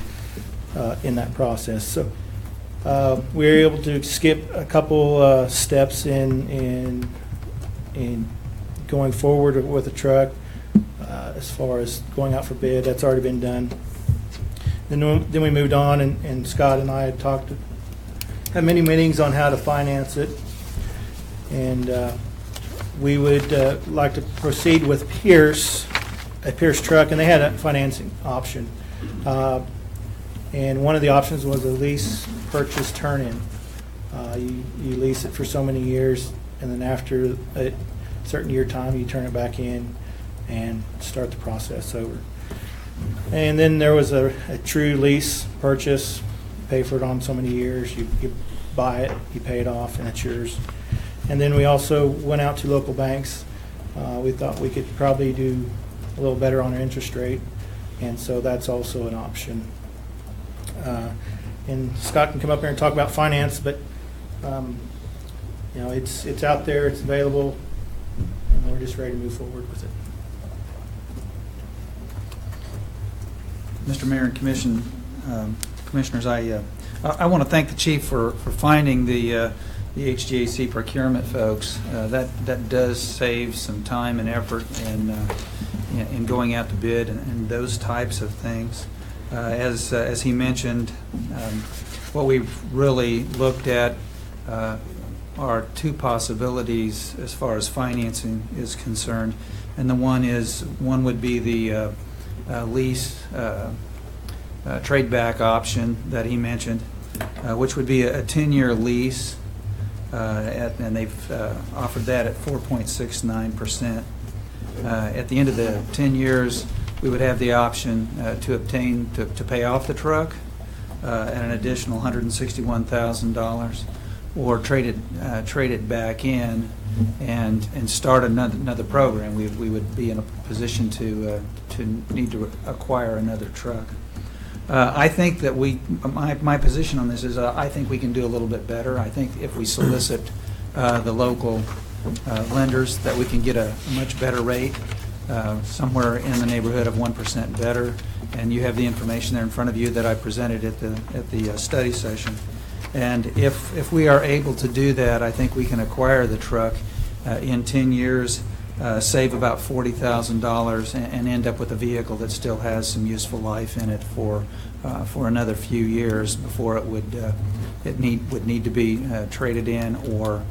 in that process. So we were able to skip a couple steps in going forward with the truck as far as going out for bid. That's already been done. Then we moved on, and Scott and I had many meetings on how to finance it. And we would like to proceed with a Pierce truck, and they had a financing option. And one of the options was a lease purchase turn-in. You lease it for so many years, and then after a certain year time, you turn it back in and start the process over. And then there was a true lease purchase, pay for it on so many years, you buy it, you pay it off, and it's yours. And then we also went out to local banks. We thought we could probably do a little better on our interest rate, and so that's also an option. And Scott can come up here and talk about finance, but it's out there, it's available, and we're just ready to move forward with it. Mr. Mayor and Commissioners, I want to thank the Chief for finding the HGAC procurement folks. That does save some time and effort in going out to bid and those types of things. As he mentioned, what we've really looked at are two possibilities as far as financing is concerned, and one would be the lease trade back option that he mentioned, which would be a 10-year lease. And they've offered that at 4.69%. At the end of the 10 years, we would have the option to pay off the truck at an additional $161,000, or trade it back in and start another program. We would be in a position to need to acquire another truck. I think that my position on this is I think we can do a little bit better. I think if we solicit the local lenders, that we can get a much better rate, somewhere in the neighborhood of 1% better. And you have the information there in front of you that I presented at the study session. And if we are able to do that, I think we can acquire the truck in 10 years, save about $40,000, and end up with a vehicle that still has some useful life in it for another few years before it would need to be traded in or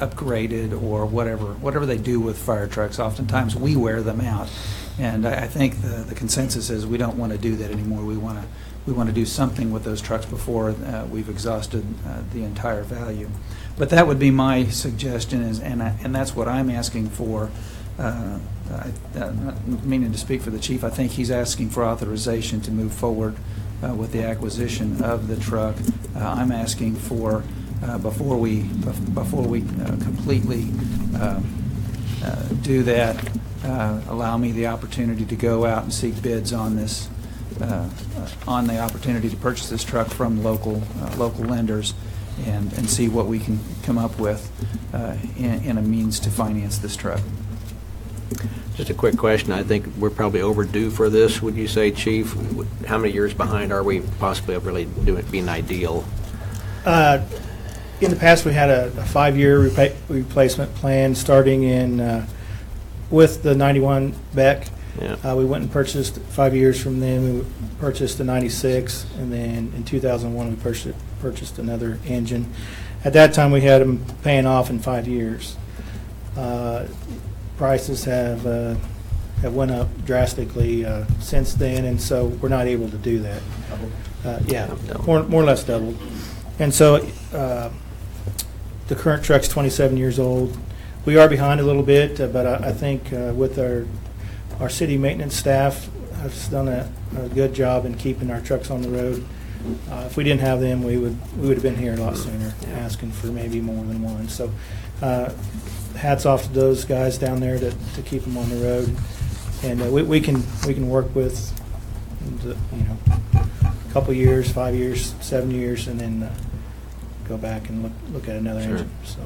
upgraded or whatever they do with fire trucks. Oftentimes we wear them out, and I think the consensus is we don't want to do that anymore. We want to do something with those trucks before we've exhausted the entire value. But that would be my suggestion, and that's what I'm asking for. I'm not meaning to speak for the chief. I think he's asking for authorization to move forward with the acquisition of the truck. I'm asking for before we completely do that, allow me the opportunity to go out and seek bids on this, on the opportunity to purchase this truck from local lenders, and see what we can come up with in a means to finance this truck. Just a quick question. I think we're probably overdue for this. Would you say, Chief? How many years behind are we possibly of really doing it being ideal? In the past, we had a 5-year replacement plan starting in with the 91 Beck. Yeah. We went and purchased 5 years from them. We purchased the 96, and then in 2001 we purchased another engine. At that time, we had them paying off in 5 years. Prices have went up drastically since then, and so we're not able to do that. Yeah, more or less doubled. And so the current truck's 27 years old. We are behind a little bit, but I think with our city maintenance staff has done a good job in keeping our trucks on the road. If we didn't have them, we would have been here a lot sooner, asking for maybe more than one. So hats off to those guys down there to keep them on the road, and we can work with a couple years, 5 years, 7 years, and then go back and look at another engine. So.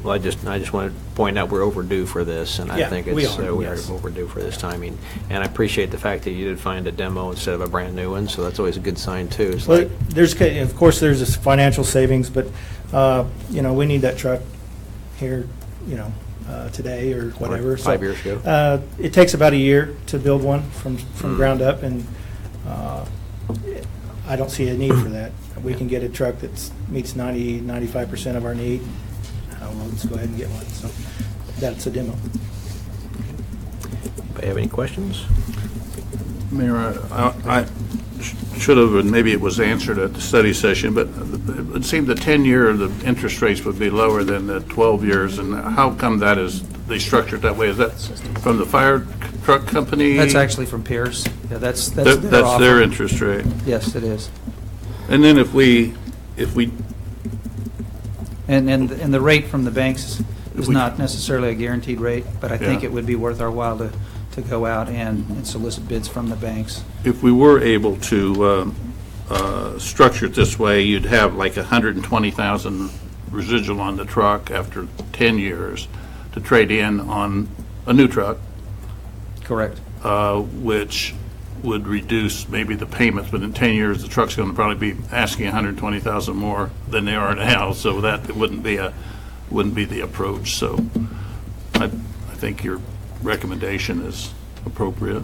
Well, I just want to point out we're overdue for this, and I think we are overdue for this timing. And I appreciate the fact that you did find a demo instead of a brand new one, so that's always a good sign too. It's well, of course there's this financial savings, but we need that truck here, today or whatever. 5 years ago. It takes about a year to build one from ground up, and I don't see a need for that. We can get a truck that meets 95% of our need. Well, let's go ahead and get one. So that's a demo. Anybody have any questions? Mayor, I should have, and maybe it was answered at the study session, but it seemed the 10-year, the interest rates would be lower than the 12 years, and how come that is, they structured that way? Is that from the fire truck company? That's actually from Pierce. Yeah, that's their interest rate. Yes, it is. And then if we And the rate from the banks is not necessarily a guaranteed rate, but I think it would be worth our while to go out and solicit bids from the banks. If we were able to structure it this way, you'd have like 120,000 residual on the truck after 10 years to trade in on a new truck. Correct. Which would reduce maybe the payments, but in 10 years the truck's going to probably be asking 120,000 more than they are now, so that wouldn't be the approach. So I think your recommendation is appropriate.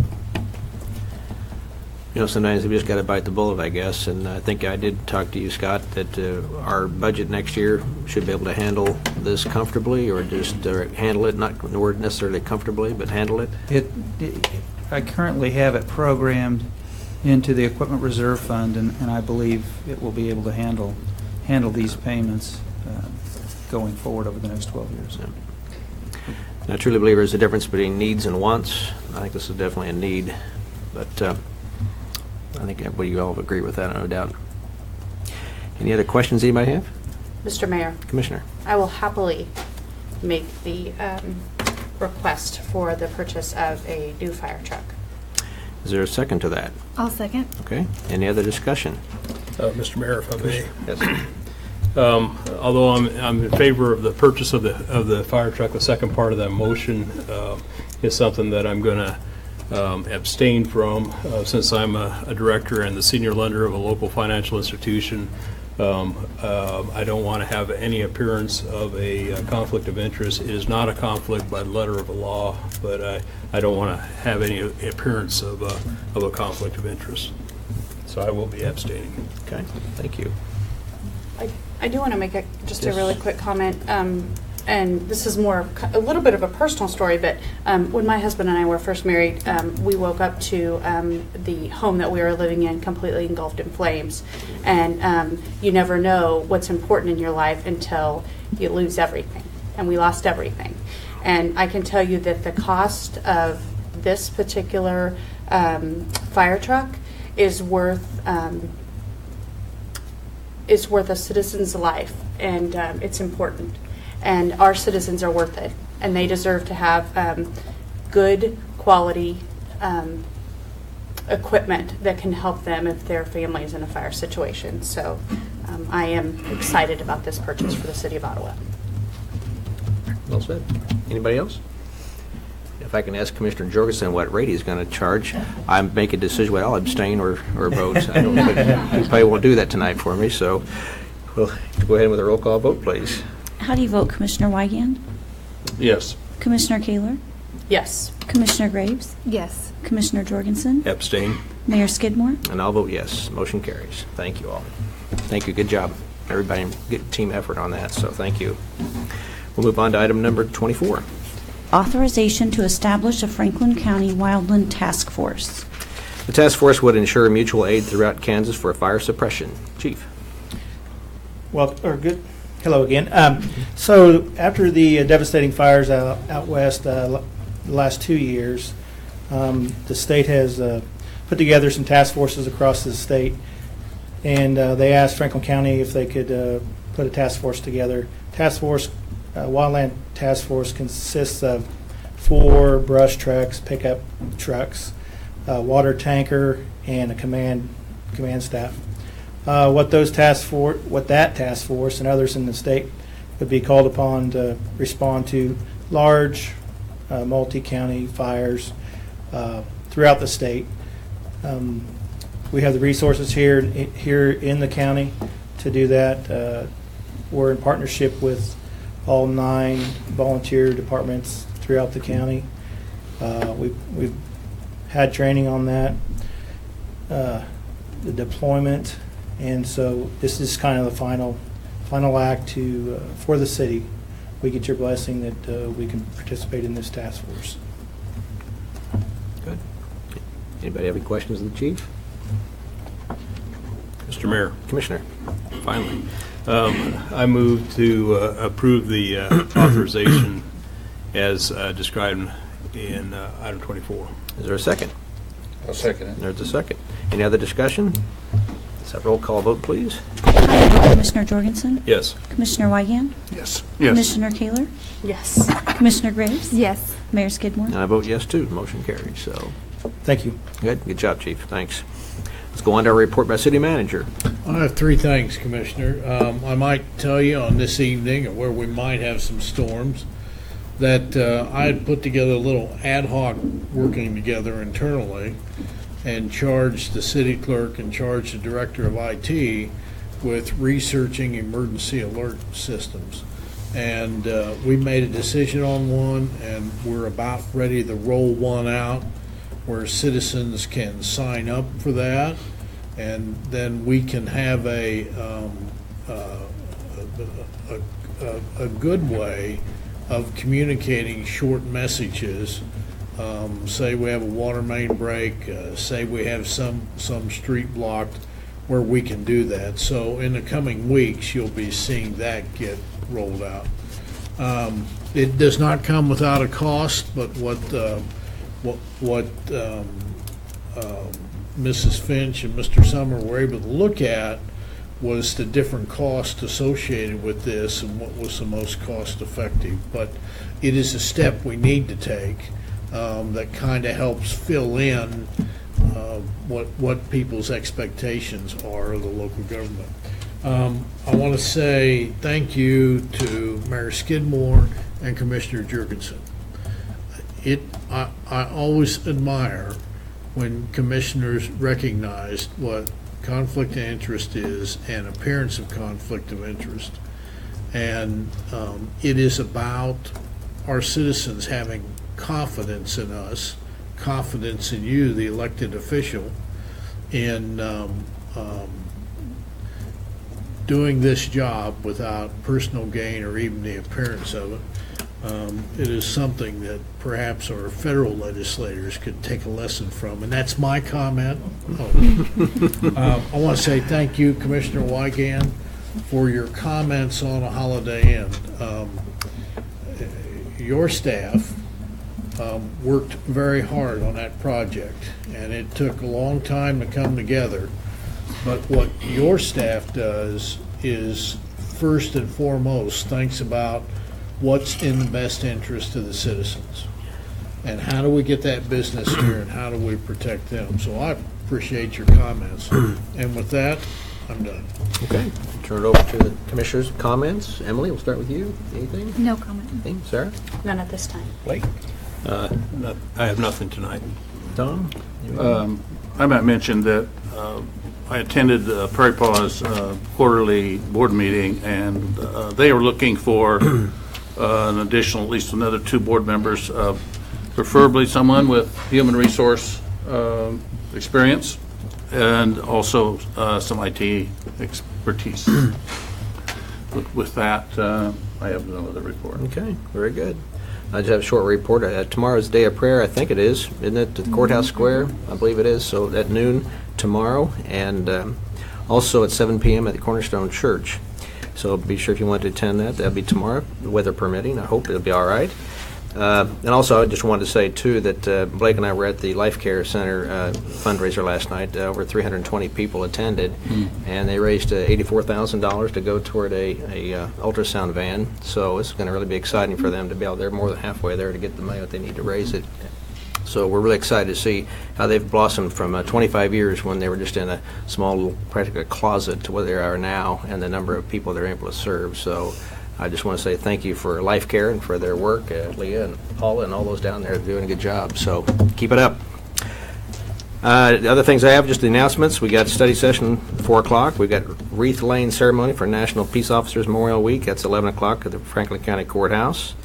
Sometimes we just got to bite the bullet, I guess, and I think I did talk to you, Scott, that our budget next year should be able to handle this comfortably, or just handle it, not the word necessarily comfortably, but handle it. I currently have it programmed into the Equipment Reserve Fund, and I believe it will be able to handle these payments going forward over the next 12 years. Yeah. And I truly believe there's a difference between needs and wants. I think this is definitely a need, but I think everybody, you all agree with that, no doubt. Any other questions anybody have? Mr. Mayor. Commissioner. I will happily make the request for the purchase of a new fire truck. Is there a second to that? I'll second. Okay. Any other discussion? Mr. Mayor, if I may. Yes. Although I'm in favor of the purchase of the fire truck, the second part of that motion is something that I'm going to abstain from, since I'm a director and the senior lender of a local financial institution. I don't want to have any appearance of a conflict of interest. It is not a conflict by the letter of the law, but I don't want to have any appearance of a conflict of interest. So I will be abstaining. Okay, thank you. I do want to make just a Yes. really quick comment, and this is a little bit of a personal story, but when my husband and I were first married, we woke up to the home that we were living in completely engulfed in flames. And you never know what's important in your life until you lose everything. And we lost everything. And I can tell you that the cost of this particular fire truck is worth a citizen's life, and it's important. And our citizens are worth it, and they deserve to have good quality equipment that can help them if their family is in a fire situation. So I am excited about this purchase for the City of Ottawa. Well said. Anybody else? If I can ask Commissioner Jorgensen what rate he's going to charge, I make a decision whether I'll abstain or vote. I don't, but he probably won't do that tonight for me, so we'll go ahead with a roll call vote, please. How do you vote, Commissioner Wygand? Yes. Commissioner Kaler? Yes. Commissioner Graves? Yes. Commissioner Jorgensen? Abstain. Mayor Skidmore? And I'll vote yes. Motion carries. Thank you all. Thank you. Good job. Everybody, good team effort on that, so thank you. We'll move on to item number 24. Authorization to establish a Franklin County Wildland Task Force. The task force would ensure mutual aid throughout Kansas for fire suppression. Chief. Hello again. So after the devastating fires out west the last 2 years, the state has put together some task forces across the state, and they asked Franklin County if they could put a task force together. Wildland Task Force consists of 4 brush trucks, pickup trucks, a water tanker, and a command staff. What that task force and others in the state would be called upon to respond to large multi-county fires throughout the state. We have the resources here in the county to do that. We're in partnership with all 9 volunteer departments throughout the county. We've had training on that, the deployment, and so this is kind of the final act for the city. We get your blessing that we can participate in this task force. Good. Anybody have any questions of the chief? Mr. Mayor. Commissioner. Finally. I move to approve the authorization as described in item 24. Is there a second? I'll second it. There's a second. Any other discussion? Let's have a roll call vote, please. How do you vote, Commissioner Jorgensen? Yes. Commissioner Wygand? Yes. Commissioner Kaler? Yes. Commissioner Graves? Yes. Mayor Skidmore? And I vote yes, too. Motion carries. So, Thank you. good job, Chief. Thanks. Let's go on to our report by City Manager. I have 3 things, Commissioner. I might tell you on this evening, where we might have some storms, that I had put together a little ad hoc working together internally and charged the city clerk and charged the director of IT with researching emergency alert systems. And we made a decision on one, and we're about ready to roll one out where citizens can sign up for that, and then we can have a good way of communicating short messages. Say we have a water main break, say we have some street blocked, where we can do that. So in the coming weeks, you'll be seeing that get rolled out. It does not come without a cost, but what Mrs. Finch and Mr. Summer were able to look at was the different costs associated with this and what was the most cost effective. But it is a step we need to take that kind of helps fill in what people's expectations are of the local government. I want to say thank you to Mayor Skidmore and Commissioner Jurgensen. I always admire when commissioners recognize what conflict of interest is and appearance of conflict of interest. And it is about our citizens having confidence in us, confidence in you, the elected official, in doing this job without personal gain or even the appearance of it. It is something that perhaps our federal legislators could take a lesson from, and that's my comment. I want to say thank you, Commissioner Wygand, for your comments on a Holiday Inn. Your staff worked very hard on that project, and it took a long time to come together. But what your staff does is, first and foremost, thinks about what's in the best interest of the citizens. And how do we get that business here, and how do we protect them? So I appreciate your comments. And with that, I'm done. Okay, turn it over to the commissioners' comments. Emily, we'll start with you. Anything? No comment. Anything? Sarah? None at this time. Blake? I have nothing tonight. Tom? I might mention that I attended Prairie Paw's quarterly board meeting, and they were looking for an additional, at least another 2 board members, preferably someone with human resource experience and also some IT expertise. With that, I have no other report. Okay, very good. I just have a short report. Tomorrow's day of prayer, I think it is, isn't it, at the Courthouse Square? I believe it is, so at noon tomorrow, and also at 7 p.m. at the Cornerstone Church. So be sure if you want to attend that. That'll be tomorrow, weather permitting. I hope it'll be all right. And also, I just wanted to say, too, that Blake and I were at the Life Care Center fundraiser last night. Over 320 people attended, and they raised $84,000 to go toward a ultrasound van. So it's going to really be exciting for them to be out there more than halfway there to get the money that they need to raise it. So we're really excited to see how they've blossomed from 25 years when they were just in a small, little, practically a closet to where they are now, and the number of people they're able to serve. So I just want to say thank you for Life Care and for their work, Leah and Paula and all those down there doing a good job. So keep it up. The other things I have, just the announcements. We got study session 4 o'clock. We got wreath laying ceremony for National Peace Officers Memorial Week. That's 11 o'clock at the Franklin County Courthouse.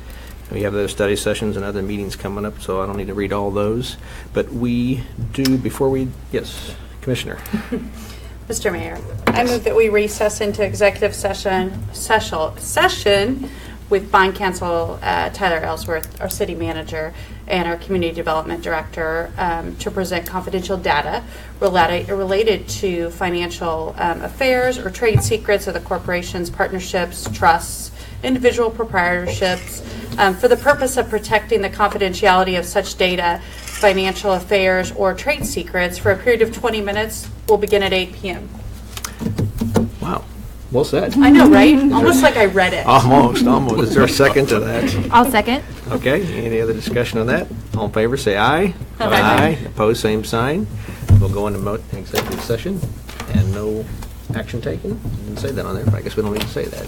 We have those study sessions and other meetings coming up, so I don't need to read all those. But we do, before we, yes, Commissioner. Mr. Mayor, I move that we recess into executive session with bond counsel Tyler Ellsworth, our city manager, and our community development director to present confidential data related to financial affairs or trade secrets of the corporations, partnerships, trusts, individual proprietorships, for the purpose of protecting the confidentiality of such data, financial affairs, or trade secrets for a period of 20 minutes. Will begin at 8 p.m. Wow. Well said. I know, right? Almost like I read it. Almost. Is there a second to that? I'll second. Okay. Any other discussion on that? All in favor, say aye. Aye. Opposed, same sign. We'll go into executive session and no action taken. Didn't say that on there, but I guess we don't need to say that.